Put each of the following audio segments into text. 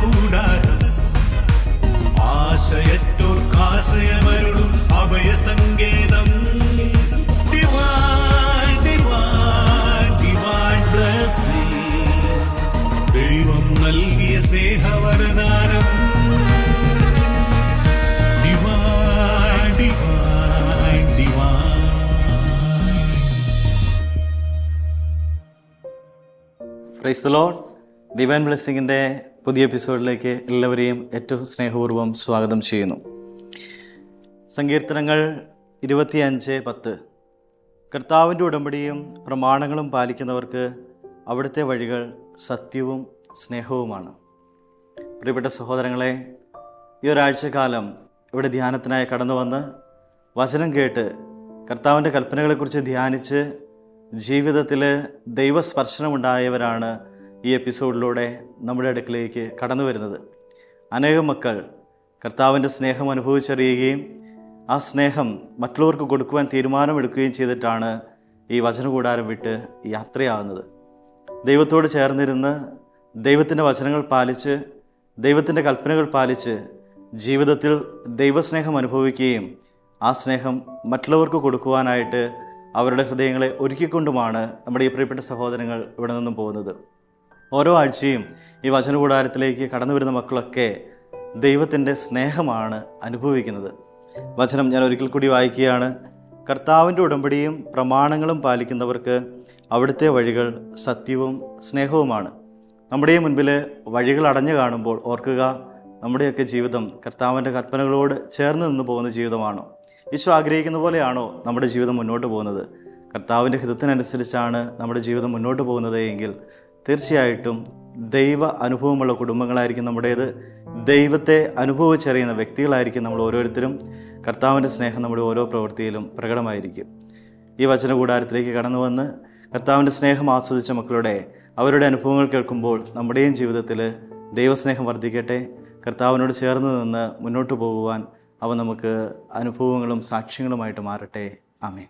കൂടാരം ആശയറ്റോർക്കാശയമരുളും അഭയസങ്കേതം Divine, divine, divine blessing. ദൈവം നൽകിയ സ്നേഹവരദാനം Divine, divine, divine. Praise the Lord. Divine ബ്ലെസ്സിങ്ങിൻ്റെ പുതിയ എപ്പിസോഡിലേക്ക് എല്ലാവരെയും ഏറ്റവും സ്നേഹപൂർവ്വം സ്വാഗതം ചെയ്യുന്നു. സങ്കീർത്തനങ്ങൾ 25:10. കർത്താവിൻ്റെ ഉടമ്പടിയും പ്രമാണങ്ങളും പാലിക്കുന്നവർക്ക് അവിടുത്തെ വഴികൾ സത്യവും സ്നേഹവുമാണ്. പ്രിയപ്പെട്ട സഹോദരങ്ങളെ, ഈ ഒരാഴ്ചക്കാലം ഇവിടെ ധ്യാനത്തിനായി കടന്നു വന്ന് വചനം കേട്ട് കർത്താവിൻ്റെ കൽപ്പനകളെക്കുറിച്ച് ധ്യാനിച്ച് ജീവിതത്തിൽ ദൈവസ്പർശനമുണ്ടായവരാണ് ഈ എപ്പിസോഡിലൂടെ നമ്മുടെ അടുക്കിലേക്ക് കടന്നു വരുന്നത്. അനേകം മക്കൾ കർത്താവിൻ്റെ സ്നേഹം അനുഭവിച്ചറിയുകയും ആ സ്നേഹം മറ്റുള്ളവർക്ക് കൊടുക്കുവാൻ തീരുമാനമെടുക്കുകയും ചെയ്തിട്ടാണ് ഈ വചനകൂടാരം വിട്ട് യാത്രയാകുന്നത്. ദൈവത്തോട് ചേർന്നിരുന്ന് ദൈവത്തിൻ്റെ വചനങ്ങൾ പാലിച്ച് ദൈവത്തിൻ്റെ കൽപ്പനകൾ പാലിച്ച് ജീവിതത്തിൽ ദൈവസ്നേഹം അനുഭവിക്കുകയും ആ സ്നേഹം മറ്റുള്ളവർക്ക് കൊടുക്കുവാനായിട്ട് അവരുടെ ഹൃദയങ്ങളെ ഒരുക്കിക്കൊണ്ടുമാണ് നമ്മുടെ ഈ പ്രിയപ്പെട്ട സഹോദരങ്ങൾ ഇവിടെ നിന്നും പോകുന്നത്. ഓരോ ആഴ്ചയും ഈ വചനകൂടാരത്തിലേക്ക് കടന്നു വരുന്ന മക്കളൊക്കെ ദൈവത്തിൻ്റെ സ്നേഹമാണ് അനുഭവിക്കുന്നത്. വചനം ഞാൻ ഒരിക്കൽ കൂടി വായിക്കുകയാണ്. കർത്താവിൻ്റെ ഉടമ്പടിയും പ്രമാണങ്ങളും പാലിക്കുന്നവർക്ക് അവിടുത്തെ വഴികൾ സത്യവും സ്നേഹവുമാണ്. നമ്മുടെ മുൻപിൽ വഴികൾ അടഞ്ഞു കാണുമ്പോൾ ഓർക്കുക, നമ്മുടെയൊക്കെ ജീവിതം കർത്താവിൻ്റെ കൽപ്പനകളോട് ചേർന്ന് നിന്ന് പോകുന്ന ജീവിതമാണോ? ഈശോ ആഗ്രഹിക്കുന്ന പോലെയാണോ നമ്മുടെ ജീവിതം മുന്നോട്ട് പോകുന്നത്? കർത്താവിൻ്റെ ഹിതത്തിനനുസരിച്ചാണ് നമ്മുടെ ജീവിതം മുന്നോട്ട് പോകുന്നത് എങ്കിൽ തീർച്ചയായിട്ടും ദൈവ അനുഭവമുള്ള കുടുംബങ്ങളായിരിക്കും നമ്മുടേത്. ദൈവത്തെ അനുഭവിച്ചറിയുന്ന വ്യക്തികളായിരിക്കും നമ്മൾ ഓരോരുത്തരും. കർത്താവിൻ്റെ സ്നേഹം നമ്മുടെ ഓരോ പ്രവൃത്തിയിലും പ്രകടമായിരിക്കും. ഈ വചനകൂടാരത്തിലേക്ക് കടന്നു വന്ന് കർത്താവിൻ്റെ സ്നേഹം ആസ്വദിച്ച മക്കളുടെ അവരുടെ അനുഭവങ്ങൾ കേൾക്കുമ്പോൾ നമ്മുടെയും ജീവിതത്തിൽ ദൈവസ്നേഹം വർദ്ധിക്കട്ടെ. കർത്താവിനോട് ചേർന്ന് നിന്ന് മുന്നോട്ട് പോകുവാൻ അവ നമുക്ക് അനുഭവങ്ങളും സാക്ഷ്യങ്ങളുമായിട്ട് മാറട്ടെ. ആമേൻ.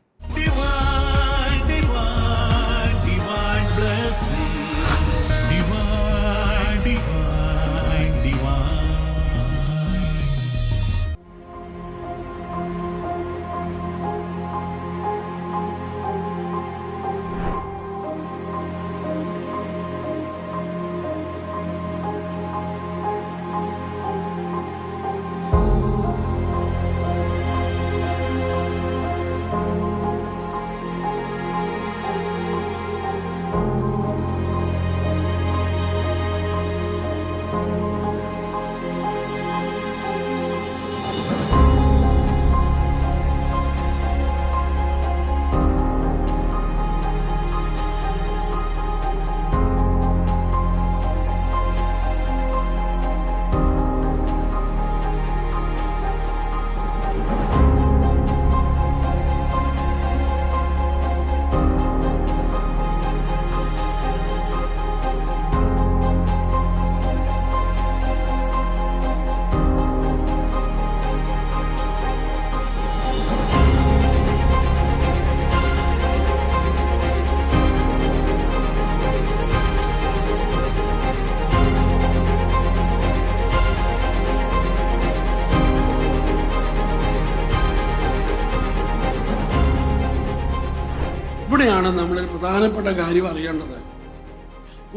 ഇവിടെയാണ് നമ്മളൊരു പ്രധാനപ്പെട്ട കാര്യം അറിയേണ്ടത്.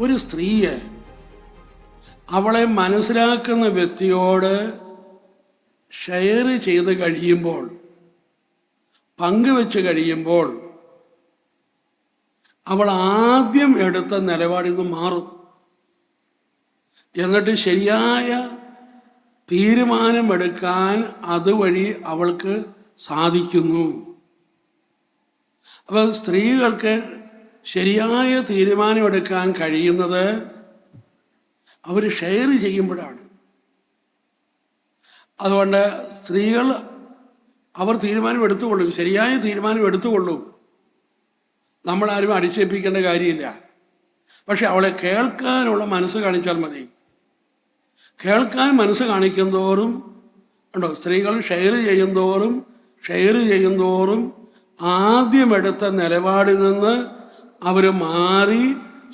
ഒരു സ്ത്രീയെ അവളെ മനസ്സിലാക്കുന്ന വ്യക്തിയോട് ഷെയർ ചെയ്ത് കഴിയുമ്പോൾ, പങ്കുവെച്ച് കഴിയുമ്പോൾ അവൾ ആദ്യം എടുത്ത നിലപാടിൽ നിന്ന് മാറും. എന്നിട്ട് ശരിയായ തീരുമാനമെടുക്കാൻ അതുവഴി അവൾക്ക് സാധിക്കുന്നു. അപ്പോൾ സ്ത്രീകൾക്ക് ശരിയായ തീരുമാനമെടുക്കാൻ കഴിയുന്നത് അവർ ഷെയർ ചെയ്യുമ്പോഴാണ്. അതുകൊണ്ട് സ്ത്രീകൾ അവർ തീരുമാനം എടുത്തുകൊള്ളും, ശരിയായ തീരുമാനം എടുത്തുകൊള്ളും. നമ്മളാരും അടിച്ചേൽപ്പിക്കേണ്ട കാര്യമില്ല. പക്ഷെ അവളെ കേൾക്കാനുള്ള മനസ്സ് കാണിച്ചാൽ മതി. കേൾക്കാൻ മനസ്സ് കാണിക്കുന്തോറും ഉണ്ടോ, സ്ത്രീകൾ ഷെയർ ചെയ്യുന്തോറും ആദ്യമെടുത്ത നിലപാടിൽ നിന്ന് അവർ മാറി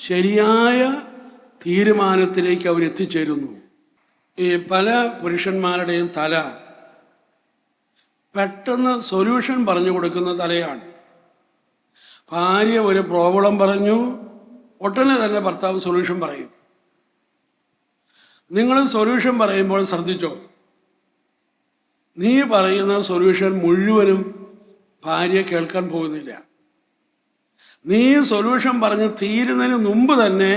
ശരിയായ തീരുമാനത്തിലേക്ക് അവരെത്തിച്ചേരുന്നു. ഈ പല പുരുഷന്മാരുടെയും തല പെട്ടെന്ന് സൊല്യൂഷൻ പറഞ്ഞു കൊടുക്കുന്ന തലയാണ്. ഭാര്യ ഒരു പ്രോബ്ലം പറഞ്ഞു, ഉടനെ തന്നെ ഭർത്താവ് സൊല്യൂഷൻ പറയും. നിങ്ങൾ സൊല്യൂഷൻ പറയുമ്പോൾ ശ്രദ്ധിച്ചോ, നീ പറയുന്ന സൊല്യൂഷൻ മുഴുവനും ഭാര്യ കേൾക്കാൻ പോകുന്നില്ല. നീ സൊല്യൂഷൻ പറഞ്ഞ് തീരുന്നതിന് മുമ്പ് തന്നെ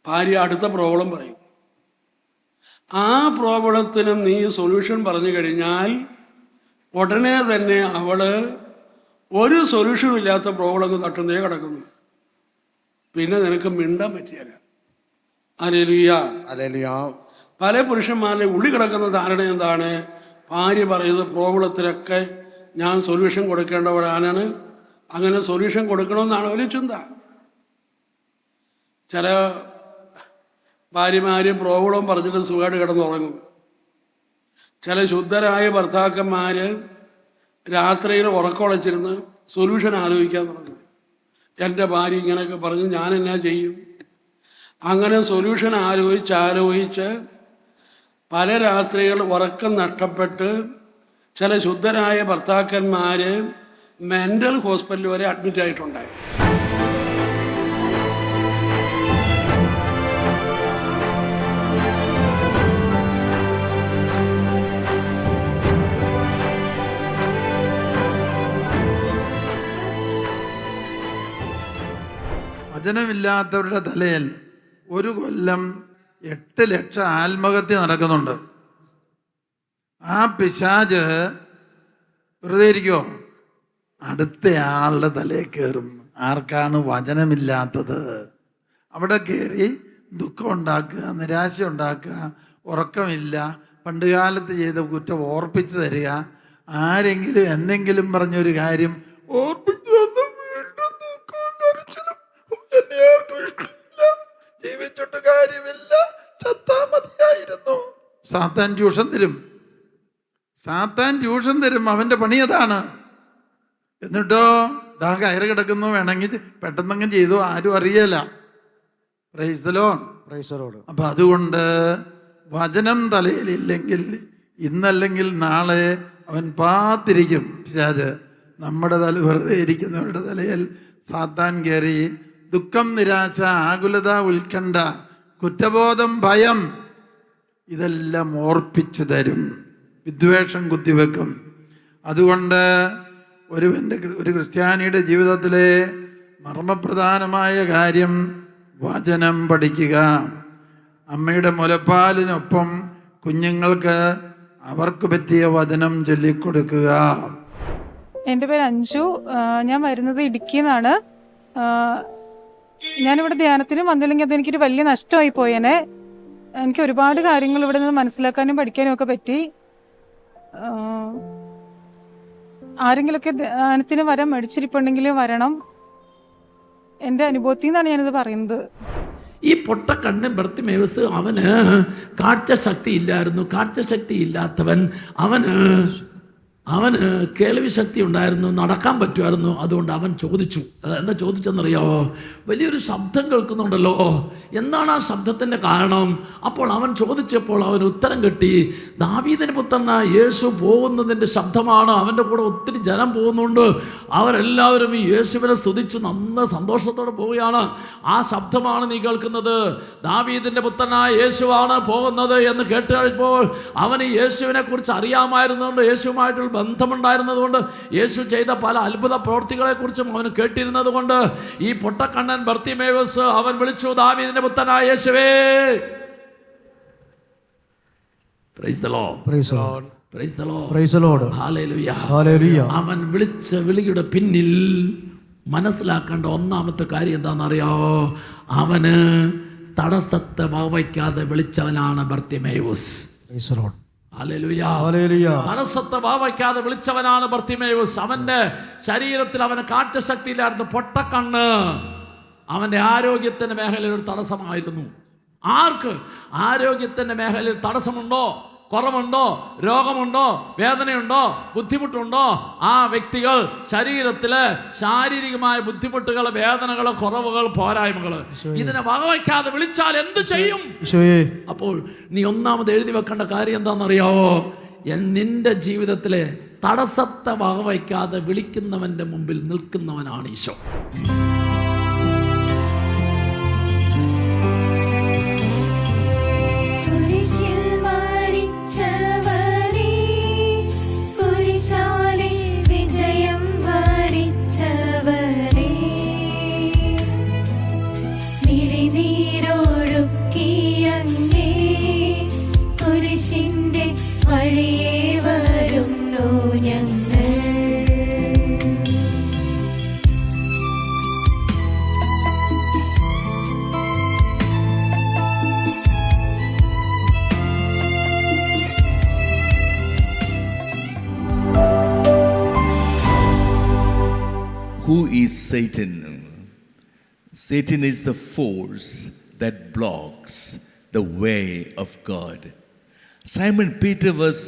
ഭാര്യ അടുത്ത പ്രോബ്ലം പറയും. ആ പ്രോബ്ലത്തിന് നീ സൊല്യൂഷൻ പറഞ്ഞു കഴിഞ്ഞാൽ ഉടനെ തന്നെ അവള് ഒരു സൊല്യൂഷനും ഇല്ലാത്ത പ്രോബ്ലം തട്ടുന്നേ കിടക്കുന്നു. പിന്നെ നിനക്ക് മിണ്ടാൻ പറ്റിയല്ല. ഹല്ലേലൂയ. പല പുരുഷന്മാരുടെ ഉള്ളി കിടക്കുന്ന ധാരണ എന്താണ്? ഭാര്യ പറയുന്ന പ്രോബ്ലത്തിനൊക്കെ ഞാൻ സൊല്യൂഷൻ കൊടുക്കേണ്ടവരാണ്, അങ്ങനെ സൊല്യൂഷൻ കൊടുക്കണമെന്നാണ് ഒരു ചിന്ത. ചില ഭാര്യമാര് പ്രോബ്ലം പറഞ്ഞിട്ട് സുഖമായിട്ട് കിടന്നുറങ്ങും. ചില ശുദ്ധരായ ഭർത്താക്കന്മാര് രാത്രിയിൽ ഉറക്കമുളച്ചിരുന്ന് സൊല്യൂഷൻ ആലോചിക്കാൻ തുടങ്ങും. എൻ്റെ ഭാര്യ ഇങ്ങനെയൊക്കെ പറഞ്ഞു, ഞാൻ എന്നാ ചെയ്യും? അങ്ങനെ സൊല്യൂഷൻ ആലോചിച്ച് പല രാത്രികൾ ഉറക്കം നഷ്ടപ്പെട്ട് ചില ശുദ്ധരായ ഭർത്താക്കന്മാർ മെൻ്റൽ ഹോസ്പിറ്റൽ വരെ അഡ്മിറ്റ് ആയിട്ടുണ്ടായി. വചനമില്ലാത്തവരുടെ തലയിൽ 1 കൊല്ലം 8 ലക്ഷം ആത്മഹത്യ നടക്കുന്നുണ്ട്. ആ പിശാച് വെറുതെ ഇരിക്കുമോ? അടുത്തയാളുടെ തലയിൽ കയറും. ആർക്കാണ് വചനമില്ലാത്തത് അവിടെ കയറി ദുഃഖം ഉണ്ടാക്കുക, നിരാശ ഉണ്ടാക്കുക, ഉറക്കമില്ല, പണ്ടുകാലത്ത് ചെയ്ത കുറ്റം ഓർപ്പിച്ചു തരിക. ആരെങ്കിലും എന്തെങ്കിലും പറഞ്ഞൊരു കാര്യം ഓർപ്പിച്ചു തന്നു വീണ്ടും ദുഃഖവും കരച്ചിലും. എന്നെ ആർക്കും ഇഷ്ടമില്ല, ജീവിച്ചിട്ട് കാര്യമില്ല, ചത്താ മതിയായിരുന്നു. സാത്താൻ ട്യൂഷൻ തരും. അവൻ്റെ പണി അതാണ്. എന്നിട്ടോ ദാ കയറി കിടക്കുന്നു, വേണമെങ്കിൽ പെട്ടെന്നങ്ങ് ചെയ്തു, ആരും അറിയല. Price the Lord. അപ്പൊ അതുകൊണ്ട് വചനം തലയിലില്ലെങ്കിൽ ഇന്നല്ലെങ്കിൽ നാളെ അവൻ പാത്തിരിക്കും പിശാച്. നമ്മുടെ തല വെറുതെ ഇരിക്കുന്നവരുടെ തലയിൽ സാത്താൻ കയറി ദുഃഖം, നിരാശ, ആകുലത, ഉത്കണ്ഠ, കുറ്റബോധം, ഭയം ഇതെല്ലാം ഓർപ്പിച്ചു തരും. വിദ്വേഷം കുത്തിവെക്കും. അതുകൊണ്ട് ഒരു ക്രിസ്ത്യാനിയുടെ ജീവിതത്തിലെ മർമ്മപ്രധാനമായ കാര്യം വചനം പഠിക്കുക. അമ്മയുടെ മുലപ്പാലിനൊപ്പം കുഞ്ഞുങ്ങൾക്ക് അവർക്ക് പറ്റിയ വചനം ചൊല്ലിക്കൊടുക്കുക. എൻ്റെ പേര് അഞ്ജു. ഞാൻ വരുന്നത് ഇടുക്കിന്നാണ്. ഞാനിവിടെ ധ്യാനത്തിനും വന്നില്ലെങ്കിൽ അതെനിക്കൊരു വലിയ നഷ്ടമായി പോയേനെ. എനിക്ക് ഒരുപാട് കാര്യങ്ങൾ ഇവിടെ നിന്ന് മനസ്സിലാക്കാനും പഠിക്കാനും ഒക്കെ പറ്റി. ആരെങ്കിലുമൊക്കെ ധ്യാനത്തിന് വരാൻ മടിച്ചിരിപ്പുണ്ടെങ്കിൽ വരണം. എൻ്റെ അനുഭവത്തിൽ നിന്നാണ് ഞാനിത് പറയുന്നത്. ഈ പൊട്ടക്കണ്ണൻ ബർത്തിമേവസ് അവന് കാഴ്ച ശക്തി ഇല്ലായിരുന്നു. കാഴ്ച ശക്തി ഇല്ലാത്തവൻ അവന് കേൾവി ശക്തി ഉണ്ടായിരുന്നു, നടക്കാൻ പറ്റുമായിരുന്നു. അതുകൊണ്ട് അവൻ ചോദിച്ചു. എന്താ ചോദിച്ചെന്നറിയാമോ? വലിയൊരു ശബ്ദം കേൾക്കുന്നുണ്ടല്ലോ, എന്താണ് ആ ശബ്ദത്തിൻ്റെ കാരണം? അപ്പോൾ അവൻ ചോദിച്ചപ്പോൾ അവൻ ഉത്തരം കിട്ടി. ദാവീദിന്റെ പുത്രനായ യേശു പോകുന്നതിൻ്റെ ശബ്ദമാണ്. അവൻ്റെ കൂടെ ഒത്തിരി ജനം പോകുന്നുണ്ട്. അവരെല്ലാവരും ഈ യേശുവിനെ സ്തുതിച്ചു നന്ന സന്തോഷത്തോടെ പോവുകയാണ്. ആ ശബ്ദമാണ് നീ കേൾക്കുന്നത്. ദാവീദിന്റെ പുത്രനായ യേശുവാണ് പോകുന്നത് എന്ന് കേട്ട് കഴിയുമ്പോൾ അവന് യേശുവിനെ കുറിച്ച് അറിയാമായിരുന്നുകൊണ്ട്, യേശുവുമായിട്ടുള്ള ബന്ധമുണ്ടായിരുന്നതുകൊണ്ട്, യേശു ചെയ്ത പല അത്ഭുത പ്രവൃത്തികളെക്കുറിച്ചും അവന് കേട്ടിരുന്നത് കൊണ്ട് ഈ പൊട്ടക്കണ്ണൻ ബർത്തിമേവസ് അവൻ വിളിച്ചു, ദാവീദിന്റെ പുത്രനായ യേശുവേ. Price the Lord. Price the Lord. Price the Lord. Price the Lord. Hallelujah. Hallelujah. അവൻ വിളിച്ച വിളിയുടെ പിന്നിൽ മനസ്സിലാക്കേണ്ട ഒന്നാമത്തെ കാര്യം എന്താണെന്നറിയാമോ? അവന് തടസ്സത്തെ വകവയ്ക്കാതെ വിളിച്ചവനാണ് ബർത്തിമേവസ്. Praise the Lord. തടസ്സത്തെ വകവയ്ക്കാതെ വിളിച്ചവനാണ് ബർത്തിമേവസ്. അവന്റെ ശരീരത്തിൽ അവന് കാഴ്ച ശക്തിയില്ലായിരുന്നു. പൊട്ടക്കണ്ണ് അവന്റെ ആരോഗ്യത്തിന്റെ മേഖലയിൽ ഒരു തടസ്സമായിരുന്നു. ആർക്ക് ആരോഗ്യത്തിന്റെ മേഖലയിൽ തടസ്സമുണ്ടോ കുറവുണ്ടോ, രോഗമുണ്ടോ, വേദനയുണ്ടോ, ബുദ്ധിമുട്ടുണ്ടോ, ആ വ്യക്തികൾ ശരീരത്തില് ശാരീരികമായ ബുദ്ധിമുട്ടുകൾ, വേദനകൾ, കുറവുകൾ, പോരായ്മകൾ ഇതിനെ വകവയ്ക്കാതെ വിളിച്ചാൽ എന്തു ചെയ്യും? അപ്പോൾ നീ ഒന്നാമത് എഴുതി വെക്കേണ്ട കാര്യം എന്താണെന്നറിയാവോ? നിന്റെ ജീവിതത്തിലെ തടസ്സത്തെ വകവയ്ക്കാതെ വിളിക്കുന്നവന്റെ മുമ്പിൽ നിൽക്കുന്നവനാണ് Isho. Who is Satan? Satan is the force that blocks the way of God. Simon Peter was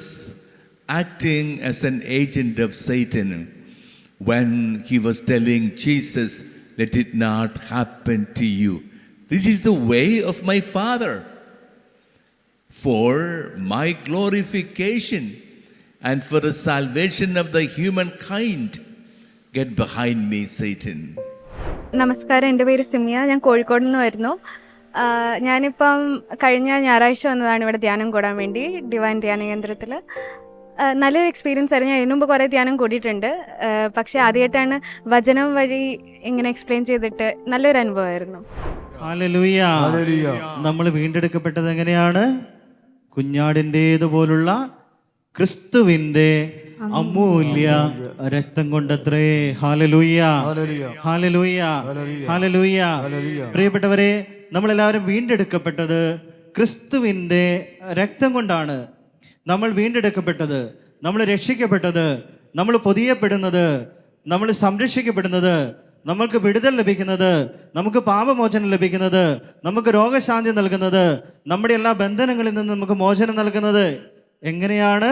acting as an agent of Satan when he was telling Jesus, "Let it not happen to you. This is the way of my Father. For my glorification and for the salvation of the humankind. Get behind me, Satan." നമസ്കാരം, എൻ്റെ പേര് സിമിയ. ഞാൻ കോഴിക്കോട് നിന്ന് വരുന്നു. ഞാനിപ്പം കഴിഞ്ഞ ഞായറാഴ്ച വന്നതാണ് ഇവിടെ ധ്യാനം കൂടാൻ വേണ്ടി, ഡിവൈൻ ധ്യാന കേന്ദ്രത്തിൽ. നല്ലൊരു എക്സ്പീരിയൻസ് ആയിരുന്നു. ഞാൻ ഇതിനു മുമ്പ് കുറേ ധ്യാനം കൂടിയിട്ടുണ്ട്, പക്ഷേ ആദ്യമായിട്ടാണ് വചനം വഴി ഇങ്ങനെ എക്സ്പ്ലെയിൻ ചെയ്തിട്ട് നല്ലൊരു അനുഭവമായിരുന്നു. ഹല്ലേലൂയ. നമ്മൾ വീണ്ടെടുക്കപ്പെട്ടത് എങ്ങനെയാണ്? കുഞ്ഞാടിൻ്റേതുപോലുള്ള ക്രിസ്തുവിൻ്റെ അമൂല്യ രക്തം കൊണ്ടത്രേ. Hallelujah, hallelujah, hallelujah. പ്രിയപ്പെട്ടവരെ, നമ്മളെല്ലാവരും വീണ്ടെടുക്കപ്പെട്ടത് ക്രിസ്തുവിൻ്റെ രക്തം കൊണ്ടാണ്. നമ്മൾ വീണ്ടെടുക്കപ്പെട്ടത്, നമ്മൾ രക്ഷിക്കപ്പെട്ടത്, നമ്മൾ പൊതിയപ്പെടുന്നത്, നമ്മൾ സംരക്ഷിക്കപ്പെടുന്നത്, നമുക്ക് വിടുതൽ ലഭിക്കുന്നത്, നമുക്ക് പാപമോചനം ലഭിക്കുന്നത്, നമുക്ക് രോഗശാന്തി നൽകുന്നത്, നമ്മുടെ എല്ലാ ബന്ധനങ്ങളിൽ നിന്നും നമുക്ക് മോചനം നൽകുന്നത് എങ്ങനെയാണ്?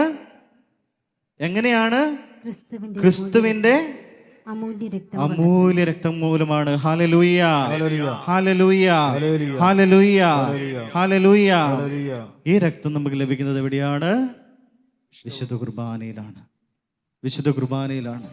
ക്രിസ്തുവിന്റെ അമൂല്യ രക്തം മൂലമാണ്. Hallelujah, hallelujah, hallelujah, hallelujah. ഈ രക്തം നമുക്ക് ലഭിക്കുന്നത് എവിടെയാണ്? വിശുദ്ധ കുർബാനയിലാണ്. വിശുദ്ധ കുർബാനയിലാണ്.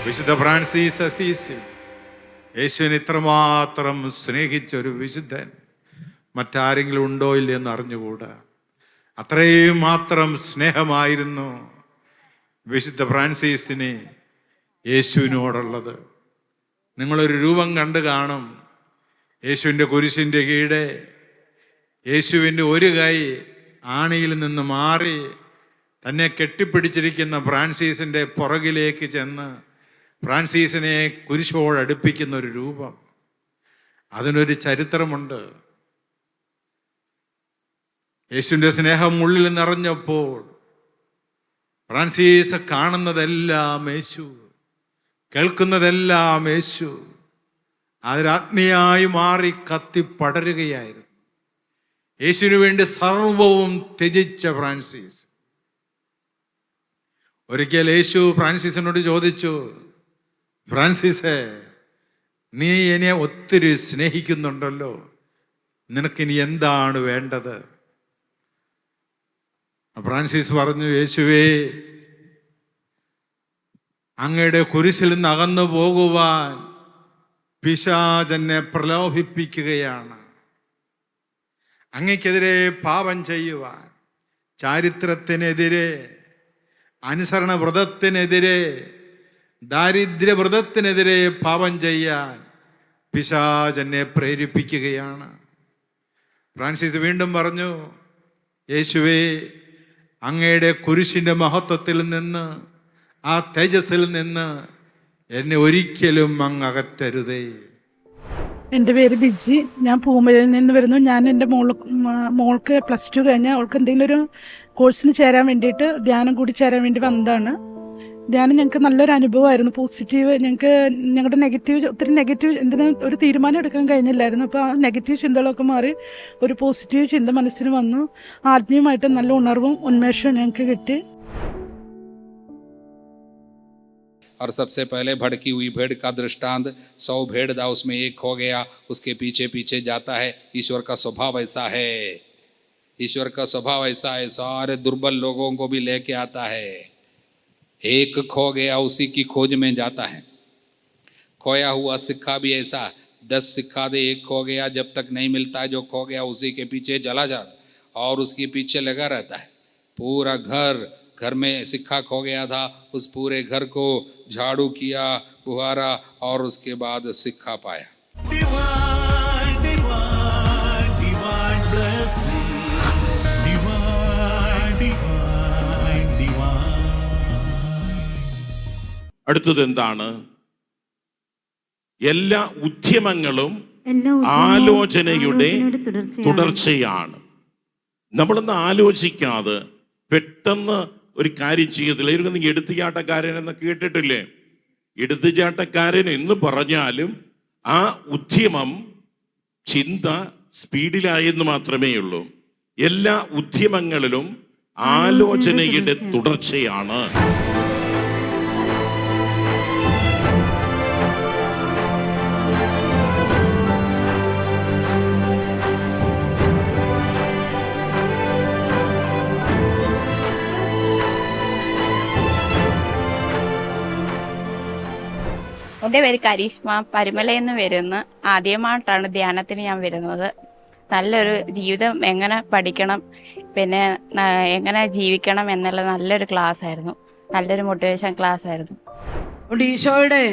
വിശുദ്ധ ഫ്രാൻസിസ് അസീസി യേശുവിനെ ഇത്രമാത്രം സ്നേഹിച്ചൊരു വിശുദ്ധൻ മറ്റാരെങ്കിലും ഉണ്ടോ ഇല്ലെന്ന് അറിഞ്ഞുകൂടാ. അത്രയും മാത്രം സ്നേഹമായിരുന്നു വിശുദ്ധ ഫ്രാൻസിസിന് യേശുവിനോടുള്ളത്. നിങ്ങളൊരു രൂപം കണ്ടു കാണും. യേശുവിൻ്റെ കുരിശിൻ്റെ കീഴെ യേശുവിൻ്റെ ഒരു കൈ ആണിയിൽ നിന്ന് മാറി തന്നെ കെട്ടിപ്പിടിച്ചിരിക്കുന്ന ഫ്രാൻസിസിൻ്റെ പുറകിലേക്ക് ചെന്ന് ഫ്രാൻസിസിനെ കുരിശോടടുപ്പിക്കുന്ന ഒരു രൂപം. അതിനൊരു ചരിത്രമുണ്ട്. യേശുവിൻ്റെ സ്നേഹം ഉള്ളിൽ നിറഞ്ഞപ്പോൾ ഫ്രാൻസിസ് കാണുന്നതെല്ലാം യേശു, കേൾക്കുന്നതെല്ലാം യേശു. അതിരാജ്ഞിയായി മാറി കത്തിപ്പടരുകയായിരുന്നു. യേശുവിന് വേണ്ടി സർവവും ത്യജിച്ച ഫ്രാൻസിസ്. ഒരിക്കൽ യേശു ഫ്രാൻസിസിനോട് ചോദിച്ചു, ഫ്രാൻസിസേ, നീ എന്നെ ഒത്തിരി സ്നേഹിക്കുന്നുണ്ടല്ലോ, നിനക്കിനി എന്താണ് വേണ്ടത്? ഫ്രാൻസിസ് പറഞ്ഞു, യേശുവേ, അങ്ങയുടെ കുരിശിൽ നിന്ന് അകന്നു പോകുവാൻ പിശാചെന്നെ പ്രലോഭിപ്പിക്കുകയാണ്. അങ്ങയ്ക്കെതിരെ പാപം ചെയ്യുവാൻ, ചാരിത്രത്തിനെതിരെ, അനുസരണ വ്രതത്തിനെതിരെ, ദാരിദ്ര്യവ്രതത്തിനെതിരെ പാപം ചെയ്യാൻ പിശാച് എന്നെ പ്രേരിപ്പിക്കുകയാണ്. ഫ്രാൻസിസ് വീണ്ടും പറഞ്ഞു, യേശുവേ, അങ്ങയുടെ കുരിശിൻ്റെ മഹത്വത്തിൽ നിന്ന്, ആ തേജസ്സിൽ നിന്ന് എന്നെ ഒരിക്കലും അങ്ങ് അകറ്റരുതേ. എൻ്റെ പേര് ബിജി. ഞാൻ പൂമലയിൽ നിന്ന് വരുന്നു. ഞാൻ എൻ്റെ മോൾക്ക് +2 കഴിഞ്ഞാൽ അവൾക്ക് എന്തെങ്കിലും ഒരു കോഴ്സിന് ചേരാൻ വേണ്ടിയിട്ട് ധ്യാനം കൂടി ചേരാൻ വേണ്ടി വന്നതാണ്. ധ്യാനം ഞങ്ങൾക്ക് നല്ലൊരു അനുഭവമായിരുന്നു. പോസിറ്റീവ്, ഞങ്ങൾക്ക് ഞങ്ങളുടെ ഒത്തിരി നെഗറ്റീവ് എന്തിനും ഒരു തീരുമാനം എടുക്കാൻ കഴിഞ്ഞില്ലായിരുന്നു. അപ്പോൾ ആ നെഗറ്റീവ് ചിന്തകളൊക്കെ മാറി ഒരു പോസിറ്റീവ് ചിന്ത മനസ്സിന് വന്നു. ആത്മീയമായിട്ട് നല്ല ഉണർവും ഉന്മേഷവും ഞങ്ങൾക്ക് കിട്ടി. और सबसे पहले भड़की हुई भेड़ का दृष्टांत, 100 भेड़ था, उसमें एक खो गया, उसके पीछे पीछे जाता है। ईश्वर का स्वभाव ऐसा है, ईश्वर का स्वभाव ऐसा है, सारे दुर्बल लोगों को भी लेके आता है। एक खो गया, उसी की खोज में जाता है। खोया हुआ सिक्का भी ऐसा, 10 सिक्का दे, एक खो गया, जब तक नहीं मिलता है जो खो गया उसी के पीछे चला जाता और उसके पीछे लगा रहता है। पूरा घर में सिक्का खो गया था, उस पूरे घर को झाड़ू किया, बुहारा और उसके बाद सिक्का पाया। അടുത്തത് എന്താണ്? എല്ലാ ഉദ്യമങ്ങളും ആലോചനയുടെ തുടർച്ചയാണ്. നമ്മളൊന്ന് ആലോചിക്കാതെ പെട്ടെന്ന് ഒരു കാര്യം ചെയ്യത്തില്ല. ഇവർക്ക് എടുത്തുചാട്ടക്കാരൻ എന്ന് കേട്ടിട്ടില്ലേ? എടുത്തുചാട്ടക്കാരൻ എന്ന് പറഞ്ഞാലും ആ ഉദ്യമം, ചിന്ത സ്പീഡിലായെന്ന് മാത്രമേ ഉള്ളൂ. എല്ലാ ഉദ്യമങ്ങളിലും ആലോചനയുടെ തുടർച്ചയാണ്. എൻ്റെ പേര് കരീഷ്മ, പരുമലയിൽ നിന്ന് വരുന്നു. ആദ്യമായിട്ടാണ് ധ്യാനത്തിന് ഞാൻ വരുന്നത്. നല്ലൊരു ജീവിതം എങ്ങനെ പഠിക്കണം, പിന്നെ എങ്ങനെ ജീവിക്കണം എന്നുള്ള നല്ലൊരു ക്ലാസ് ആയിരുന്നു. നല്ലൊരു മോട്ടിവേഷൻ ക്ലാസ് ആയിരുന്നു. ഈശോയുടെ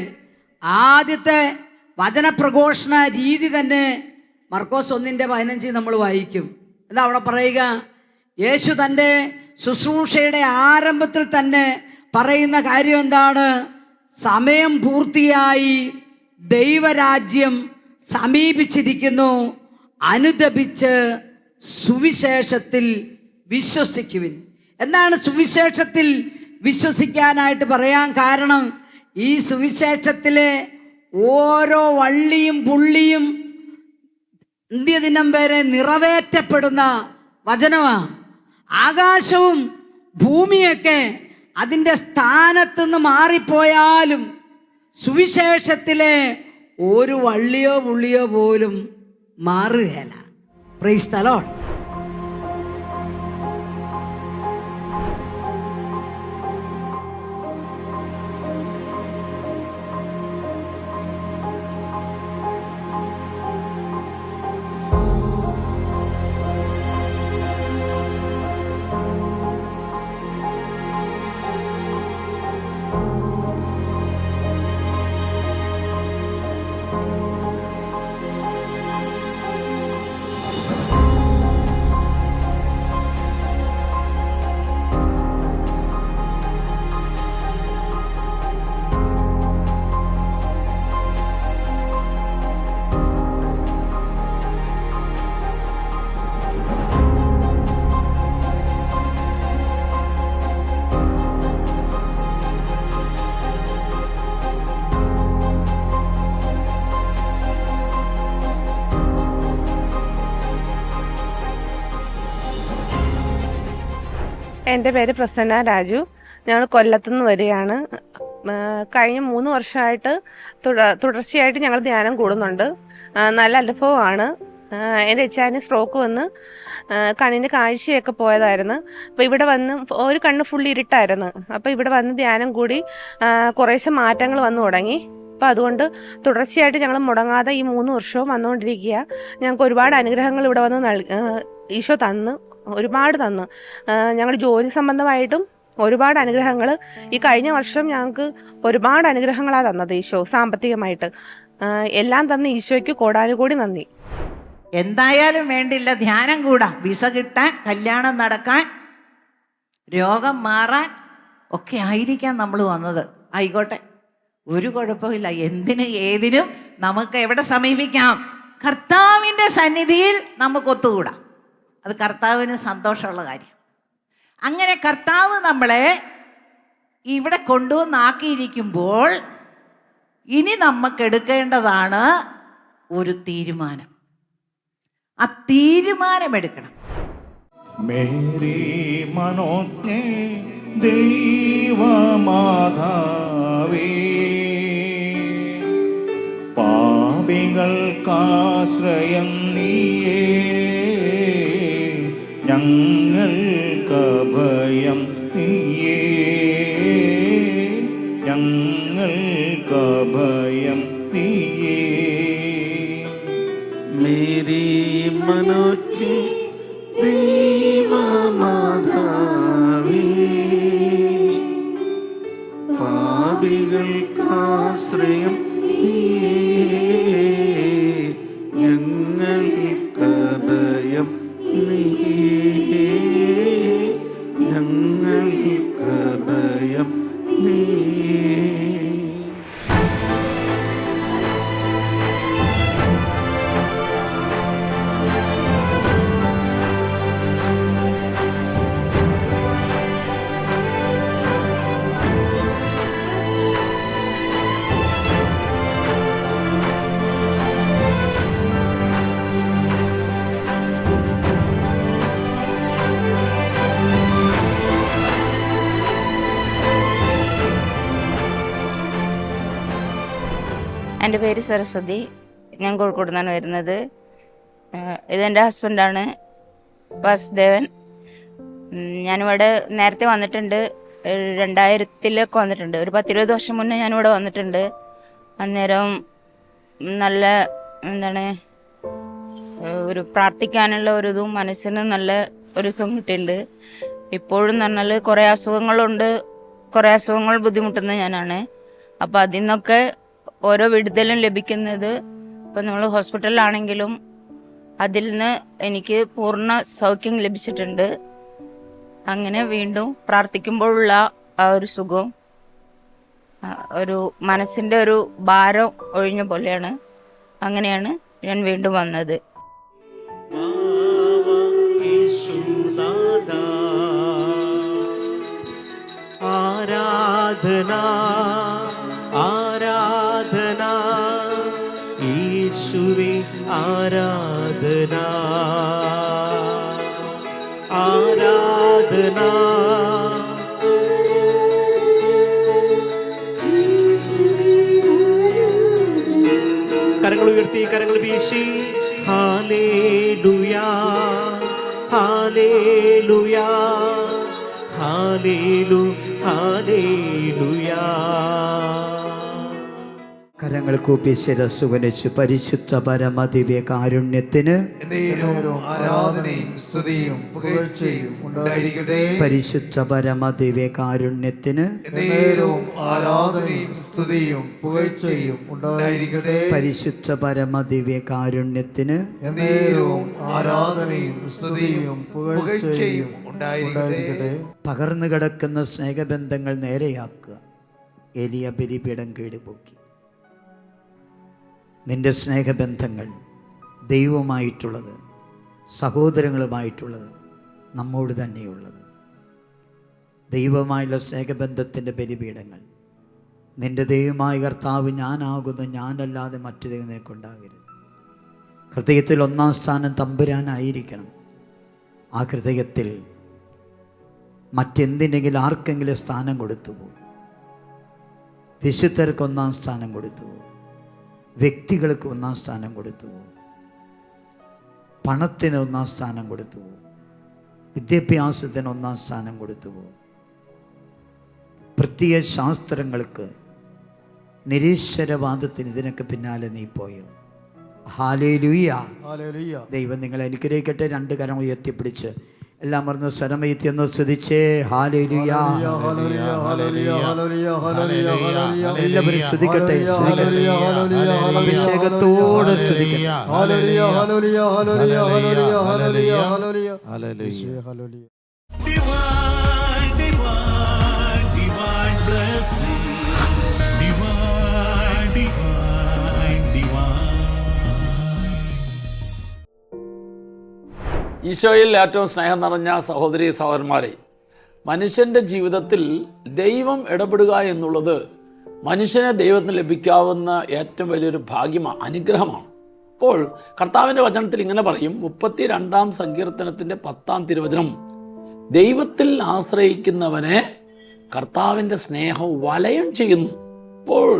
ആദ്യത്തെ വചനപ്രഘോഷണ രീതി തന്നെ മർക്കോസ് 1:15 നമ്മൾ വായിക്കും. എന്താ അവിടെ പറയുക? യേശു തൻ്റെ ശുശ്രൂഷയുടെ ആരംഭത്തിൽ തന്നെ പറയുന്ന കാര്യം എന്താണ്? സമയം പൂർത്തിയായി, ദൈവരാജ്യം സമീപിച്ചിരിക്കുന്നു, അനുദപിച്ച് സുവിശേഷത്തിൽ വിശ്വസിക്കുവിൻ. എന്താണ് സുവിശേഷത്തിൽ വിശ്വസിക്കാനായിട്ട് പറയാൻ കാരണം? ഈ സുവിശേഷത്തിലെ ഓരോ വള്ളിയും പുള്ളിയും അന്ത്യദിനം വരെ നിറവേറ്റപ്പെടുന്ന വചനമാണ്. ആകാശവും ഭൂമിയൊക്കെ അതിൻ്റെ സ്ഥാനത്തുനിന്ന് മാറിപ്പോയാലും സുവിശേഷത്തിലെ ഒരു വള്ളിയോ പുള്ളിയോ പോലും മാറുകയില്ല. Price the Lord. എൻ്റെ പേര് പ്രസന്ന രാജു. ഞങ്ങൾ കൊല്ലത്തുനിന്ന് വരികയാണ്. കഴിഞ്ഞ 3 വർഷമായിട്ട് തുടർച്ചയായിട്ട് ഞങ്ങൾ ധ്യാനം കൂടുന്നുണ്ട്. നല്ല അനുഭവമാണ്. എൻ്റെ അച്ഛന് സ്ട്രോക്ക് വന്ന് കണ്ണിൻ്റെ കാഴ്ചയൊക്കെ പോയതായിരുന്നു. അപ്പോൾ ഇവിടെ വന്ന് ഒരു കണ്ണ് ഫുൾ ഇരുട്ടായിരുന്നു. അപ്പോൾ ഇവിടെ വന്ന് ധ്യാനം കൂടി കുറേശ്ശെ മാറ്റങ്ങൾ വന്നു തുടങ്ങി. അപ്പോൾ അതുകൊണ്ട് തുടർച്ചയായിട്ട് ഞങ്ങൾ മുടങ്ങാതെ ഈ 3 വർഷവും വന്നുകൊണ്ടിരിക്കുക. ഞങ്ങൾക്ക് ഒരുപാട് അനുഗ്രഹങ്ങൾ ഇവിടെ വന്ന് ഈശോ തന്നു, ഒരുപാട് തന്നു. ഞങ്ങൾ ജോലി സംബന്ധമായിട്ടും ഒരുപാട് അനുഗ്രഹങ്ങൾ ഈ കഴിഞ്ഞ വർഷം ഞങ്ങൾക്ക് ഒരുപാട് അനുഗ്രഹങ്ങളാണ് തന്നത് ഈശോ. സാമ്പത്തികമായിട്ട് എല്ലാം തന്ന ഈശോയ്ക്ക് കോടാനുകോടി നന്ദി. എന്തായാലും വേണ്ടില്ല, ധ്യാനം കൂടാം. വിസ കിട്ടാൻ, കല്യാണം നടക്കാൻ, രോഗം മാറാൻ ഒക്കെ ആയിരിക്കാം നമ്മൾ വന്നത്. ആയിക്കോട്ടെ, ഒരു കുഴപ്പമില്ല. എന്തിനും ഏതിനും നമുക്ക് എവിടെ സമീപിക്കാം? കർത്താവിൻ്റെ സന്നിധിയിൽ നമുക്ക് ഒത്തുകൂടാം. അത് കർത്താവിന് സന്തോഷമുള്ള കാര്യം. അങ്ങനെ കർത്താവ് നമ്മളെ ഇവിടെ കൊണ്ടുവന്നാക്കിയിരിക്കുമ്പോൾ ഇനി നമുക്ക് എടുക്കേണ്ടതാണ് ഒരു തീരുമാനം. ആ തീരുമാനമെടുക്കണം. മേരി മനോജ്ഞേ ദൈവമാതാവേ, പാപികൾക്കാശ്രയം നീയേ, ഞങ്ങൾക്കഭയം നീയേ, ഞങ്ങൾക്കഭയം നീയേ. മേരി മനോജ്ഞേ ദൈവമാതാവേ, പാപികൾക്കാശ്രയം നീയേ, ഞങ്ങൾക്കഭയം നീയേ, ഞങ്ങൾക്കഭയം നീയേ. എൻ്റെ പേര് സരസ്വതി. ഞാൻ കോഴിക്കോട് നിന്നാണ് വരുന്നത്. ഇതെൻ്റെ ഹസ്ബൻഡാണ് വാസുദേവൻ. ഞാനിവിടെ നേരത്തെ വന്നിട്ടുണ്ട്, 2000-ലൊക്കെ വന്നിട്ടുണ്ട്. ഒരു 10-20 വർഷം മുന്നേ ഞാനിവിടെ വന്നിട്ടുണ്ട്. അന്നേരം നല്ല ഒരു പ്രാർത്ഥിക്കാനുള്ള ഒരു ഇതും മനസ്സിന് നല്ല ഒരു സുഖം കിട്ടിയിട്ടുണ്ട്. ഇപ്പോഴും എന്ന് പറഞ്ഞാൽ കുറേ അസുഖങ്ങളുണ്ട്, കുറേ അസുഖങ്ങൾ ബുദ്ധിമുട്ടുന്ന ഞാനാണ്. അപ്പോൾ അതിൽ നിന്നൊക്കെ ഓരോ വിടുതലും ലഭിക്കുന്നത്. ഇപ്പം നമ്മൾ ഹോസ്പിറ്റലിലാണെങ്കിലും അതിൽ നിന്ന് എനിക്ക് പൂർണ്ണ സൗഖ്യം ലഭിച്ചിട്ടുണ്ട്. അങ്ങനെ വീണ്ടും പ്രാർത്ഥിക്കുമ്പോഴുള്ള ആ ഒരു സുഖം, ഒരു മനസ്സിൻ്റെ ഒരു ഭാരം ഒഴിഞ്ഞ പോലെയാണ്. അങ്ങനെയാണ് ഞാൻ വീണ്ടും വന്നത്. ആരാധന ആരാധന യേശുവേ, ആരാധന ആരാധന. കരങ്ങൾ ഉയർത്തി, കരങ്ങൾ വീശി. ഹല്ലേലൂയാ ഹല്ലേലൂയാ ഹല്ലേലൂയാ. കരങ്ങൾ കൂപ്പി ശിരസ്സു വനിച്ച് പരിശുദ്ധ പരമദിവ്യ കാരുണ്യത്തിന് ആരാധനയും സ്തുതിയും പുകഴ്ചയും ഉണ്ടായിരിക്കട്ടെ. പരിശുദ്ധ പരമദിവ്യ കാരുണ്യത്തിന് ആരാധനയും സ്തുതിയും പുകഴ്ചയും ഉണ്ടായിരിക്കട്ടെ. പരിശുദ്ധ പരമദിവ്യ കാരുണ്യത്തിന് ആരാധനയും സ്തുതിയും പുകഴ്ചയും ഉണ്ടായിരിക്കട്ടെ. പകർന്നു കിടക്കുന്ന സ്നേഹബന്ധങ്ങൾ നേരെയാക്കുക. എലിയ ബലിപീഠം കീഴ്പോക്കി. നിന്റെ സ്നേഹബന്ധങ്ങൾ ദൈവവുമായിട്ടുള്ളത്, സഹോദരങ്ങളുമായിട്ടുള്ളത്, നമ്മോട് തന്നെയുള്ളത്, ദൈവമായുള്ള സ്നേഹബന്ധത്തിൻ്റെ ബലിപീഠങ്ങൾ. നിന്റെ ദൈവമായ കർത്താവ് ഞാനാകുന്നു, ഞാനല്ലാതെ മറ്റു ദൈവം നിനക്കുണ്ടാകരുത്. ഹൃദയത്തിൽ 1-ാം സ്ഥാനം തമ്പുരാനായിരിക്കണം. ആ ഹൃദയത്തിൽ മറ്റെന്തിനെങ്കിലും ആർക്കെങ്കിലും സ്ഥാനം കൊടുത്തു പോകും. വിശുദ്ധർക്ക് 1-ാം സ്ഥാനം കൊടുത്തു പോകും, വ്യക്തികൾക്ക് 1-ാം സ്ഥാനം കൊടുത്തു പോകും, പണത്തിന് 1-ാം സ്ഥാനം കൊടുത്തു പോകും, വിദ്യാഭ്യാസത്തിന് 1-ാം സ്ഥാനം കൊടുത്തു പോകും, പ്രത്യയ ശാസ്ത്രങ്ങൾക്ക്, നിരീശ്വരവാദത്തിന് ഇതിനൊക്കെ പിന്നാലെ നീ പോയോ? ഹല്ലേലൂയ. ദൈവം നിങ്ങളെ അനുഗ്രഹിക്കട്ടെ. 2 കരം ഉയർത്തിപ്പിടിച്ച് എല്ലാം മറന്ന് സ്വരമയത്തി എന്ന് സ്തുതിച്ചേ. ഹല്ലേലൂയ, എല്ലാവരും സ്തുതിക്കട്ടെ, അഭിഷേകത്തോടെ സ്തുതിക്കട്ടെ. ഈശോയിൽ ഏറ്റവും സ്നേഹം നിറഞ്ഞ സഹോദരി സഹോദരന്മാരെ, മനുഷ്യൻ്റെ ജീവിതത്തിൽ ദൈവം ഇടപെടുക എന്നുള്ളത് മനുഷ്യനെ ദൈവത്തിന് ലഭിക്കാവുന്ന ഏറ്റവും വലിയൊരു ഭാഗ്യമാണ്, അനുഗ്രഹമാണ്. അപ്പോൾ കർത്താവിൻ്റെ വചനത്തിൽ ഇങ്ങനെ പറയും, 32-ാം സങ്കീർത്തനത്തിൻ്റെ 10-ാം തിരുവചനം, ദൈവത്തിൽ ആശ്രയിക്കുന്നവനെ കർത്താവിൻ്റെ സ്നേഹം വലയം ചെയ്യുന്നു. അപ്പോൾ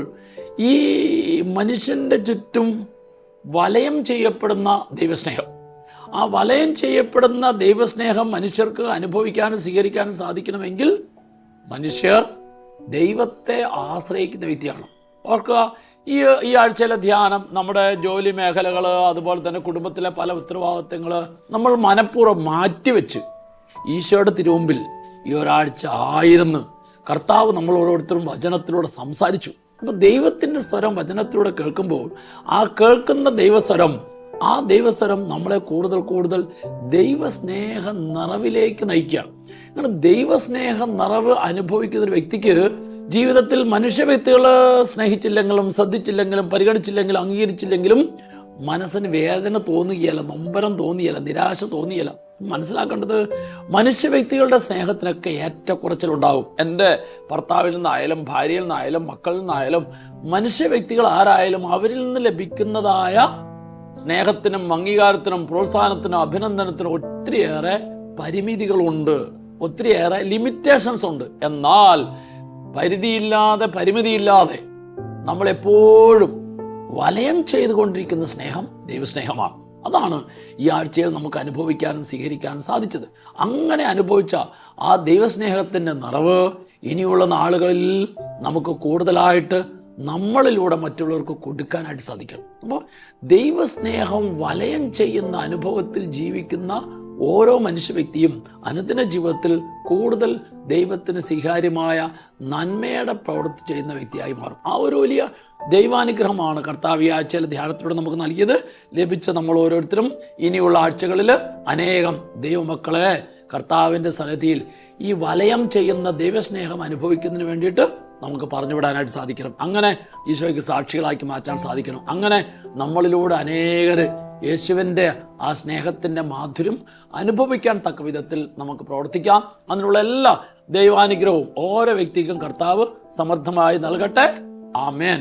ഈ മനുഷ്യൻ്റെ ചുറ്റും വലയം ചെയ്യപ്പെടുന്ന ദൈവസ്നേഹം, ആ വലയം ചെയ്യപ്പെടുന്ന ദൈവസ്നേഹം മനുഷ്യർക്ക് അനുഭവിക്കാനും സ്വീകരിക്കാനും സാധിക്കണമെങ്കിൽ മനുഷ്യർ ദൈവത്തെ ആശ്രയിക്കുന്ന വ്യക്തിയാണ്. ഓർക്കുക, ഈ ആഴ്ചയിലെ ധ്യാനം, നമ്മുടെ ജോലി മേഖലകൾ, അതുപോലെ തന്നെ കുടുംബത്തിലെ പല ഉത്തരവാദിത്തങ്ങൾ നമ്മൾ മനഃപൂർവ്വം മാറ്റിവെച്ച് ഈശോയുടെ തിരുമുമ്പിൽ ഈ ഒരാഴ്ച ആയിരുന്നു കർത്താവ് നമ്മൾ ഓരോരുത്തരും വചനത്തിലൂടെ സംസാരിച്ചു. അപ്പോൾ ദൈവത്തിൻ്റെ സ്വരം വചനത്തിലൂടെ കേൾക്കുമ്പോൾ ആ കേൾക്കുന്ന ദൈവസ്വരം, ആ ദൈവസ്വരം നമ്മളെ കൂടുതൽ കൂടുതൽ ദൈവസ്നേഹ നിറവിലേക്ക് നയിക്കുകയാണ്. അങ്ങനെ ദൈവസ്നേഹ നിറവ് അനുഭവിക്കുന്ന ഒരു വ്യക്തിക്ക് ജീവിതത്തിൽ മനുഷ്യ വ്യക്തികൾ സ്നേഹിച്ചില്ലെങ്കിലും ശ്രദ്ധിച്ചില്ലെങ്കിലും പരിഗണിച്ചില്ലെങ്കിലും അംഗീകരിച്ചില്ലെങ്കിലും മനസ്സിന് വേദന തോന്നുകയല്ല, നൊമ്പരം തോന്നിയല്ല, നിരാശ തോന്നിയല്ല. മനസ്സിലാക്കേണ്ടത്, മനുഷ്യ വ്യക്തികളുടെ സ്നേഹത്തിനൊക്കെ ഏറ്റക്കുറച്ചിലുണ്ടാകും. എൻ്റെ ഭർത്താവിൽ നിന്നായാലും ഭാര്യയിൽ നിന്നായാലും മക്കളിൽ നിന്നായാലും മനുഷ്യ വ്യക്തികൾ ആരായാലും അവരിൽ നിന്ന് ലഭിക്കുന്നതായ സ്നേഹത്തിനും അംഗീകാരത്തിനും പ്രോത്സാഹനത്തിനും അഭിനന്ദനത്തിനും ഒത്തിരിയേറെ പരിമിതികളുണ്ട്, ഒത്തിരിയേറെ ലിമിറ്റേഷൻസ് ഉണ്ട്. എന്നാൽ പരിമിതിയില്ലാതെ നമ്മളെപ്പോഴും വലയം ചെയ്തുകൊണ്ടിരിക്കുന്ന സ്നേഹം ദൈവസ്നേഹമാണ്. അതാണ് ഈ ആഴ്ചയിൽ നമുക്ക് അനുഭവിക്കാനും സ്വീകരിക്കാനും സാധിച്ചത്. അങ്ങനെ അനുഭവിച്ച ആ ദൈവസ്നേഹത്തിൻ്റെ നിറവ് ഇനിയുള്ള നാളുകളിൽ നമുക്ക് കൂടുതലായിട്ട് നമ്മളിലൂടെ മറ്റുള്ളവർക്ക് കൊടുക്കാനായിട്ട് സാധിക്കണം. അപ്പോൾ ദൈവസ്നേഹം വലയം ചെയ്യുന്ന അനുഭവത്തിൽ ജീവിക്കുന്ന ഓരോ മനുഷ്യ വ്യക്തിയും അനുദിന ജീവിതത്തിൽ കൂടുതൽ ദൈവത്തിന് സ്വീകാര്യമായ നന്മയുടെ പ്രവൃത്തി ചെയ്യുന്ന വ്യക്തിയായി മാറും. ആ ഒരു വലിയ ദൈവാനുഗ്രഹമാണ് കർത്താവ് ഈ ആഴ്ചയിലെ ധ്യാനത്തിലൂടെ നമുക്ക് നൽകിയത്. ലഭിച്ച നമ്മൾ ഓരോരുത്തരും ഇനിയുള്ള ആഴ്ചകളിൽ അനേകം ദൈവമക്കളെ കർത്താവിൻ്റെ സന്നിധിയിൽ ഈ വലയം ചെയ്യുന്ന ദൈവസ്നേഹം അനുഭവിക്കുന്നതിന് വേണ്ടിയിട്ട് നമുക്ക് പറഞ്ഞുവിടാനായിട്ട് സാധിക്കണം. അങ്ങനെ ഈശോയ്ക്ക് സാക്ഷികളാക്കി മാറ്റാൻ സാധിക്കണം. അങ്ങനെ നമ്മളിലൂടെ അനേകർ യേശുവിൻ്റെ ആ സ്നേഹത്തിൻ്റെ മാധുര്യം അനുഭവിക്കാൻ തക്ക വിധത്തിൽ നമുക്ക് പ്രവർത്തിക്കാം. അതിനുള്ള എല്ലാ ദൈവാനുഗ്രഹവും ഓരോ വ്യക്തിക്കും കർത്താവ് സമൃദ്ധമായി നൽകട്ടെ. ആമേൻ.